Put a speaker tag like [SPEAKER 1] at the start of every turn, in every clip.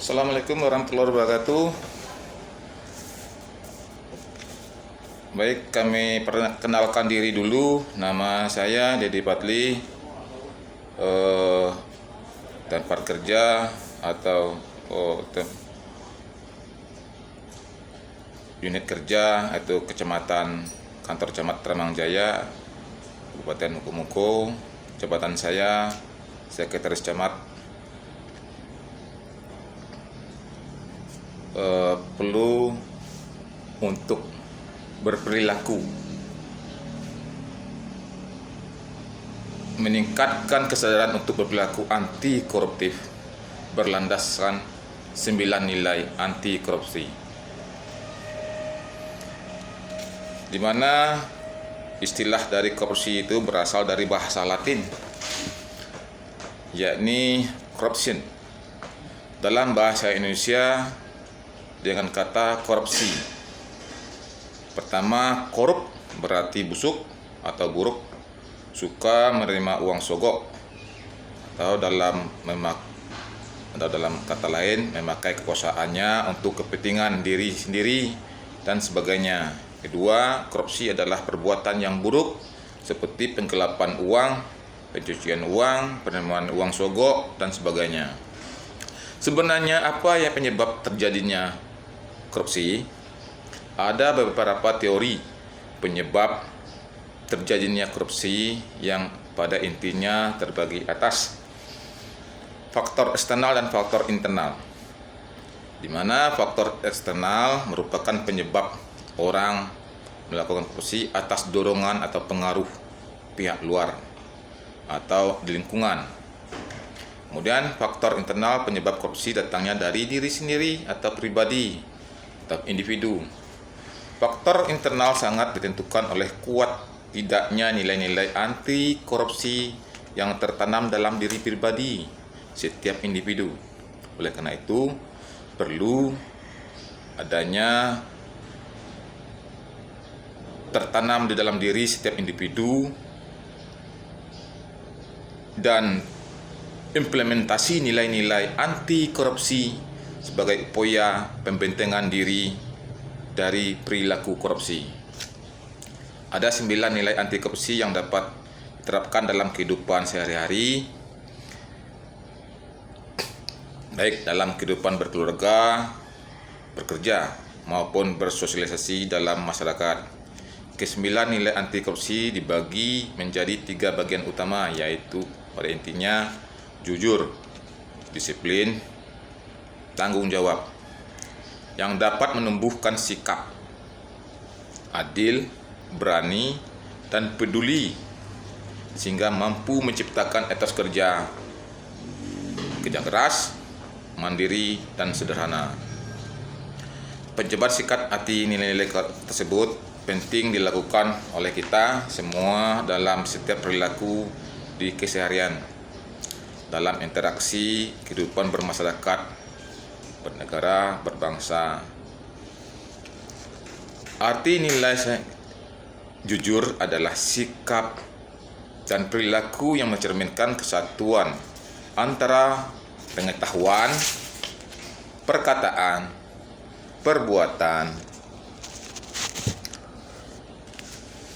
[SPEAKER 1] Assalamualaikum warahmatullahi wabarakatuh. Baik, kami perkenalkan diri dulu. Nama saya Dedi Patli, tempat kerja atau unit kerja itu Kecamatan Kantor Camat Tramangjaya, Kabupaten Mukomuko. Jabatan saya Sekretaris Camat. Perlu untuk berperilaku, meningkatkan kesadaran untuk berperilaku anti koruptif berlandaskan 9 nilai anti korupsi, di mana istilah dari korupsi itu berasal dari bahasa Latin, yakni corruption. Dalam bahasa Indonesia dengan kata korupsi. Pertama, korup berarti busuk atau buruk, suka menerima uang sogok, atau dalam kata lain memakai kekuasaannya untuk kepentingan diri sendiri dan sebagainya. Kedua, korupsi adalah perbuatan yang buruk seperti penggelapan uang, pencucian uang, penerimaan uang sogok dan sebagainya. Sebenarnya apa yang penyebab terjadinya korupsi? Ada beberapa teori penyebab terjadinya korupsi yang pada intinya terbagi atas faktor eksternal dan faktor internal, di mana faktor eksternal merupakan penyebab orang melakukan korupsi atas dorongan atau pengaruh pihak luar atau di lingkungan. Kemudian faktor internal penyebab korupsi datangnya dari diri sendiri atau pribadi atau individu. Faktor internal sangat ditentukan oleh kuat tidaknya nilai-nilai anti korupsi yang tertanam dalam diri pribadi setiap individu. Oleh karena itu, perlu adanya tertanam di dalam diri setiap individu dan implementasi nilai-nilai anti korupsi sebagai upaya pembentengan diri dari perilaku korupsi. Ada 9 nilai anti korupsi yang dapat diterapkan dalam kehidupan sehari-hari, baik dalam kehidupan berkeluarga, bekerja, maupun bersosialisasi dalam masyarakat. Ke-9 nilai anti korupsi dibagi menjadi 3 bagian utama, yaitu pada intinya jujur, disiplin, tanggung jawab, yang dapat menumbuhkan sikap adil, berani, dan peduli sehingga mampu menciptakan etos kerja keras, mandiri, dan sederhana. Penjabat sikap hati nilai-nilai tersebut penting dilakukan oleh kita semua dalam setiap perilaku di keseharian, dalam interaksi kehidupan bermasyarakat, bernegara, berbangsa. Arti nilai jujur adalah sikap dan perilaku yang mencerminkan kesatuan antara pengetahuan, perkataan, perbuatan.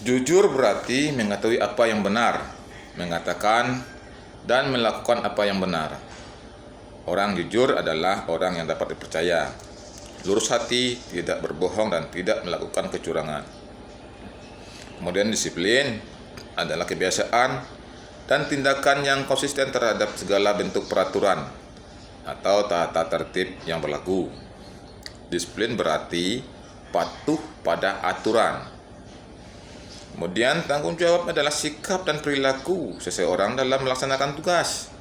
[SPEAKER 1] Jujur berarti mengetahui apa yang benar, mengatakan dan melakukan apa yang benar. Orang jujur adalah orang yang dapat dipercaya, lurus hati, tidak berbohong, dan tidak melakukan kecurangan. Kemudian disiplin adalah kebiasaan dan tindakan yang konsisten terhadap segala bentuk peraturan atau tata tertib yang berlaku. Disiplin berarti patuh pada aturan. Kemudian tanggung jawab adalah sikap dan perilaku seseorang dalam melaksanakan tugas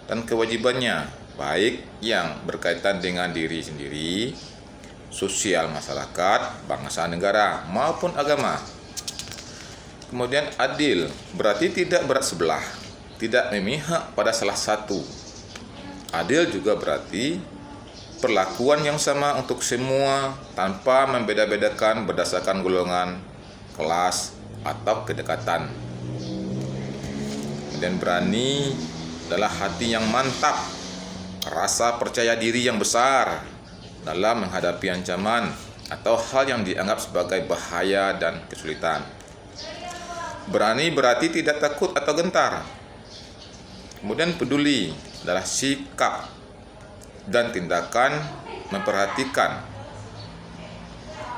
[SPEAKER 1] dan kewajibannya, baik yang berkaitan dengan diri sendiri, sosial masyarakat, bangsa negara, maupun agama. Kemudian adil berarti tidak berat sebelah, tidak memihak pada salah satu. Adil juga berarti perlakuan yang sama untuk semua tanpa membeda-bedakan berdasarkan golongan, kelas, atau kedekatan. Dan berani adalah hati yang mantap rasa percaya diri yang besar dalam menghadapi ancaman atau hal yang dianggap sebagai bahaya dan kesulitan. Berani berarti tidak takut atau gentar. Kemudian peduli adalah sikap dan tindakan memperhatikan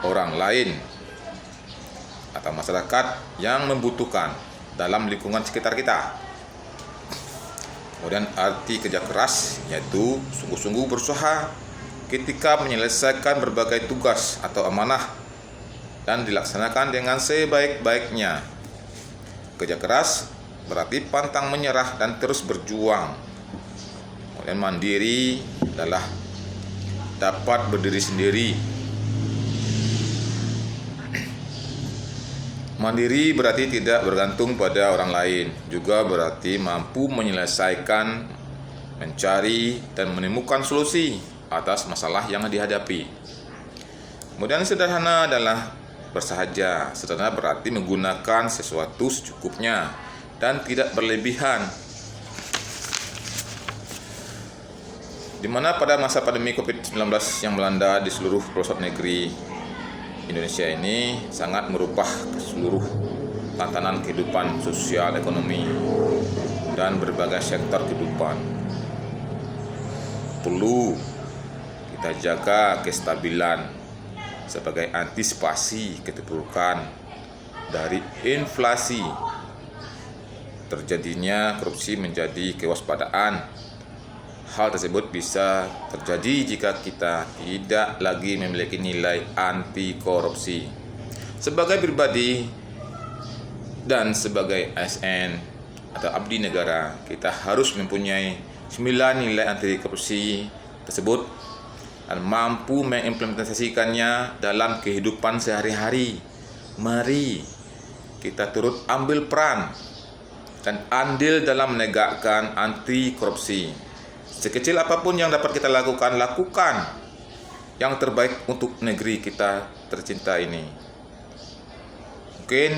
[SPEAKER 1] orang lain atau masyarakat yang membutuhkan dalam lingkungan sekitar kita. Kemudian arti kerja keras yaitu sungguh-sungguh berusaha ketika menyelesaikan berbagai tugas atau amanah dan dilaksanakan dengan sebaik-baiknya. Kerja keras berarti pantang menyerah dan terus berjuang. Kemudian mandiri adalah dapat berdiri sendiri. Mandiri berarti tidak bergantung pada orang lain, juga berarti mampu menyelesaikan, mencari, dan menemukan solusi atas masalah yang dihadapi. Kemudian sederhana adalah bersahaja. Sederhana berarti menggunakan sesuatu secukupnya dan tidak berlebihan. Di mana pada masa pandemi COVID-19 yang melanda di seluruh pelosok negeri Indonesia ini sangat merubah seluruh tatanan kehidupan sosial, ekonomi, dan berbagai sektor kehidupan. Perlu kita jaga kestabilan sebagai antisipasi keterpurukan dari inflasi. Terjadinya korupsi menjadi kewaspadaan. Hal tersebut bisa terjadi jika kita tidak lagi memiliki nilai anti korupsi. Sebagai pribadi dan sebagai ASN atau abdi negara, kita harus mempunyai 9 nilai anti korupsi tersebut dan mampu mengimplementasikannya dalam kehidupan sehari-hari. Mari kita turut ambil peran dan andil dalam menegakkan anti korupsi. Sekecil apapun yang dapat kita lakukan, lakukan yang terbaik untuk negeri kita tercinta ini. Mungkin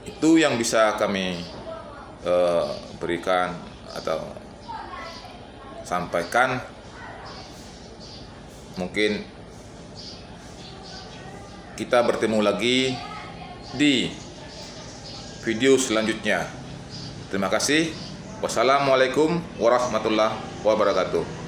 [SPEAKER 1] itu yang bisa kami berikan atau sampaikan. Mungkin kita bertemu lagi di video selanjutnya. Terima kasih. Wassalamualaikum warahmatullahi wabarakatuh.